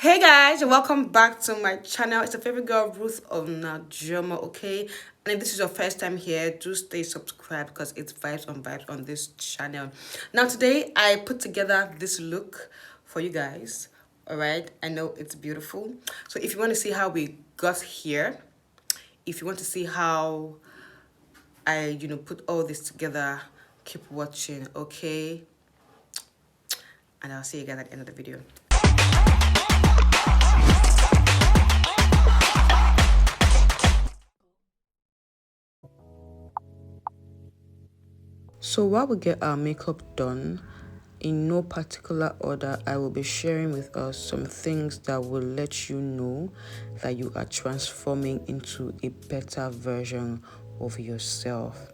Hey guys, welcome back to my channel. It's your favorite girl Ruth of Najoma, okay? And if this is your first time here, do stay subscribed because it's vibes on this channel. Now today I put together this look for you guys. Alright, I know it's beautiful. So if you want to see how we got here, if you want to see how I put all this together, keep watching, okay? And I'll see you guys at the end of the video. So while we get our makeup done, in no particular order, I will be sharing with us some things that will let you know that you are transforming into a better version of yourself.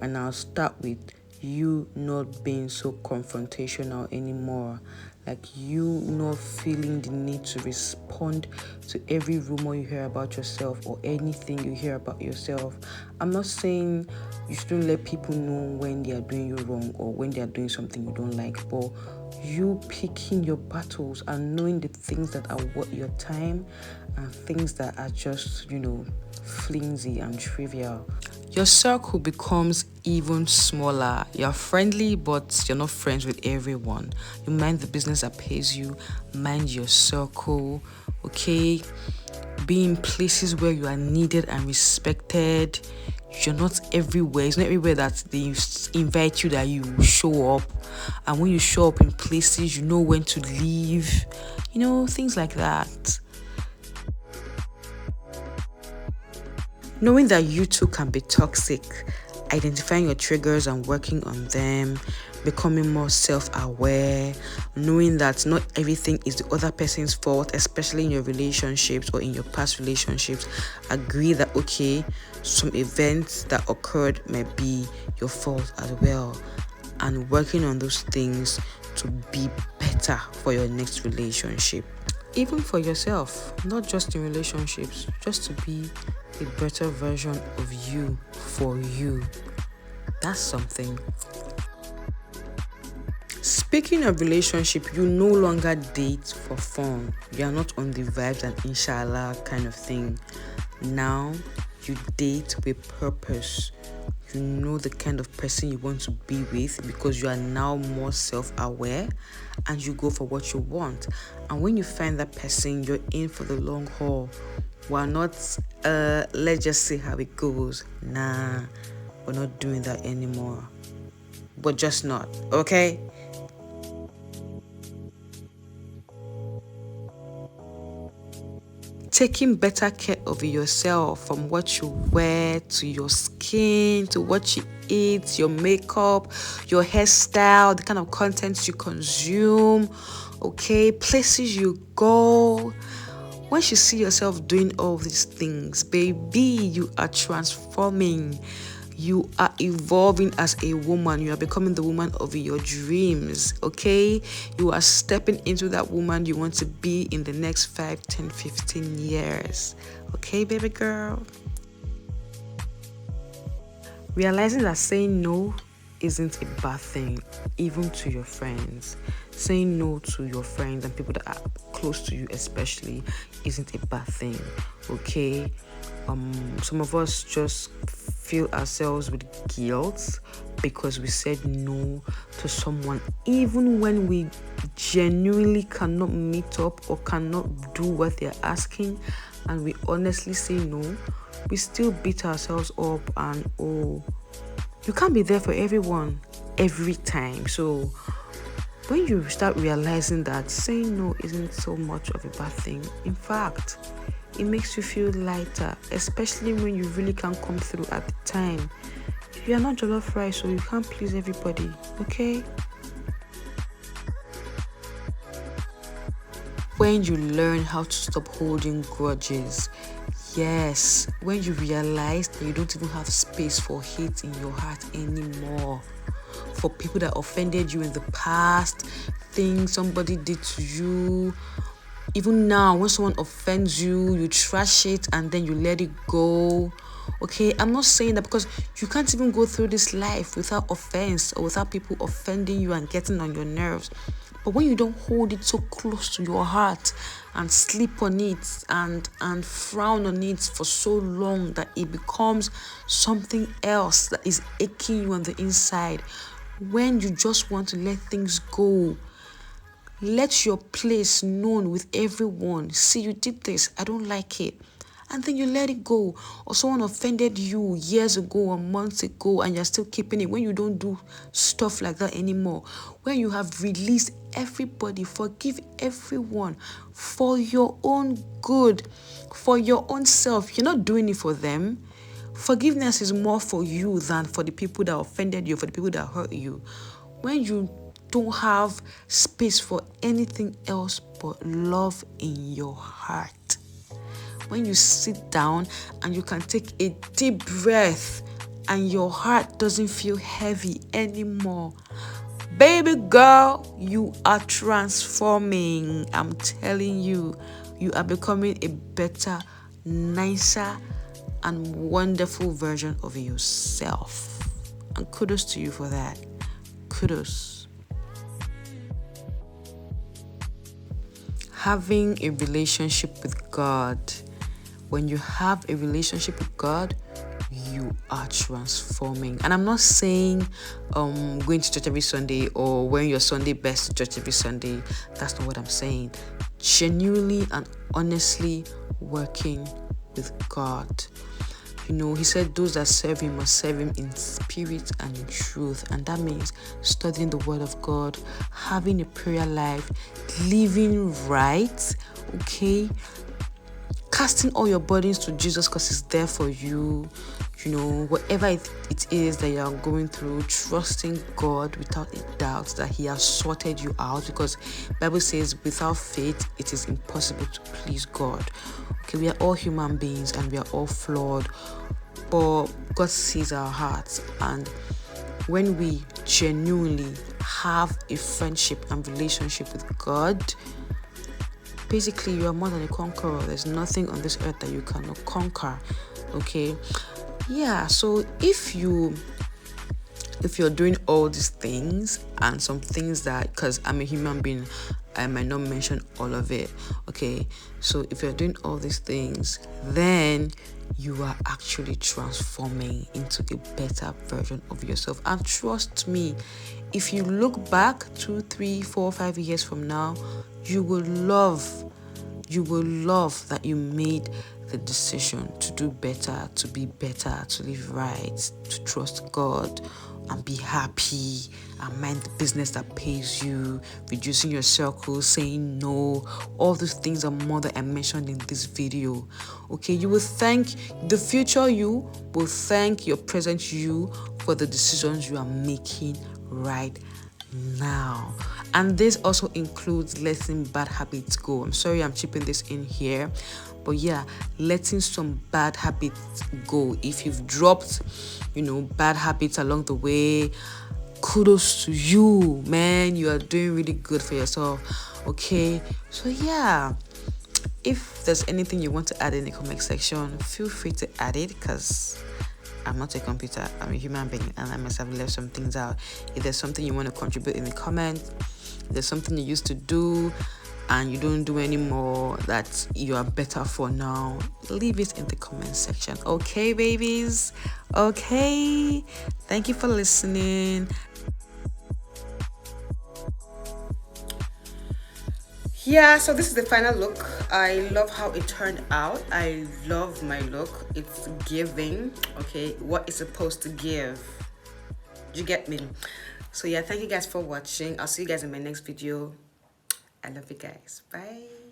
And I'll start with you not being so confrontational anymore, like you not feeling the need to respond to every rumor you hear about yourself or anything you hear about yourself. I'm not saying you shouldn't let people know when they are doing you wrong or when they are doing something you don't like, but you picking your battles and knowing the things that are worth your time and things that are just, flimsy and trivial. Your circle becomes even smaller. You're friendly, but you're not friends with everyone. You mind the business that pays you, mind your circle, okay? Be in places where you are needed and respected. You're not everywhere. It's not everywhere that they invite you that you show up. And when you show up in places, you know when to leave. Things like that. Knowing that you too can be toxic, identifying your triggers and working on them, becoming more self-aware, knowing that not everything is the other person's fault, especially in your relationships or in your past relationships. Agree that, okay, some events that occurred may be your fault as well, and working on those things to be better for your next relationship. Even for yourself, not just in relationships, just to be a better version of you for you. That's something. Speaking of relationship, you no longer date for fun. You are not on the vibes and inshallah kind of thing. Now you date with purpose. You know the kind of person you want to be with because you are now more self-aware and you go for what you want. And when you find that person, you're in for the long haul. We're not, let's just see how it goes. Nah, we're not doing that anymore. We're just not, okay? Taking better care of yourself, from what you wear to your skin to what you eat, your makeup, your hairstyle, the kind of content you consume, okay, places you go. Once you see yourself doing all these things, baby, you are transforming. You are evolving as a woman. You are becoming the woman of your dreams, okay? You are stepping into that woman you want to be in the next 5, 10, 15 years. Okay, baby girl? Realizing that saying no isn't a bad thing, even to your friends. Saying no to your friends and people that are close to you especially isn't a bad thing, okay? Some of us just feel ourselves with guilt because we said no to someone, even when we genuinely cannot meet up or cannot do what they're asking, and we honestly say no. We still beat ourselves up and you can't be there for everyone every time. So when you start realizing that saying no isn't so much of a bad thing, in fact, it makes you feel lighter, especially when you really can't come through at the time. You are not jollof rice, so you can't please everybody, okay? When you learn how to stop holding grudges, yes, when you realize that you don't even have space for hate in your heart anymore, for people that offended you in the past, things somebody did to you. Even now, when someone offends you, you trash it and then you let it go. Okay, I'm not saying that because you can't even go through this life without offense or without people offending you and getting on your nerves. But when you don't hold it so close to your heart and sleep on it and frown on it for so long that it becomes something else that is aching you on the inside, when you just want to let things go, let your place known with everyone. See, you did this, I don't like it. And then you let it go. Or someone offended you years ago or months ago and you're still keeping it. When you don't do stuff like that anymore, when you have released everybody, forgive everyone for your own good, for your own self. You're not doing it for them. Forgiveness is more for you than for the people that offended you, for the people that hurt you. When you don't have space for anything else but love in your heart, when you sit down and you can take a deep breath and your heart doesn't feel heavy anymore, baby girl, you are transforming. I'm telling you, you are becoming a better, nicer, and wonderful version of yourself. And kudos to you for that. Kudos. Having a relationship with God. When you have a relationship with God, you are transforming. And I'm not saying going to church every Sunday or wearing your Sunday best to church every Sunday. That's not what I'm saying. Genuinely and honestly working with God. You know, he said those that serve him must serve him in spirit and in truth. And that means studying the word of God, having a prayer life, living right, okay? Casting all your burdens to Jesus because he's there for you. You know, whatever it is that you're going through, trusting God without a doubt that he has sorted you out, because Bible says without faith it is impossible to please God. Okay, we are all human beings and we are all flawed, but God sees our hearts. And when we genuinely have a friendship and relationship with God, basically you are more than a conqueror. There's nothing on this earth that you cannot conquer. Okay, yeah. So if you're doing all these things and some things that, because I'm a human being, I might not mention all of it. Okay, so if you're doing all these things, then you are actually transforming into a better version of yourself. And trust me, if you look back 2, 3, 4, 5 years from now, you will love that you made the decision to do better, to be better, to live right, to trust God and be happy and mind the business that pays you, reducing your circle, saying no, all those things and more that I mentioned in this video. Okay, you will thank the future you will thank your present you for the decisions you are making right now. And this also includes letting bad habits go. I'm sorry I'm chipping this in here, but yeah, letting some bad habits go. If you've dropped, bad habits along the way, kudos to you, man. You are doing really good for yourself. Okay, so yeah, if there's anything you want to add in the comment section, feel free to add it, because I'm not a computer, I'm a human being, and I must have left some things out. If there's something you want to contribute in the comments, if there's something you used to do and you don't do anymore that you are better for now, leave it in the comment section. Okay, babies? Okay. Thank you for listening. Yeah, so this is the final look. I love how it turned out. I love my look. It's giving, okay, what it's supposed to give. You get me? So yeah, thank you guys for watching. I'll see you guys in my next video. I love you guys. Bye.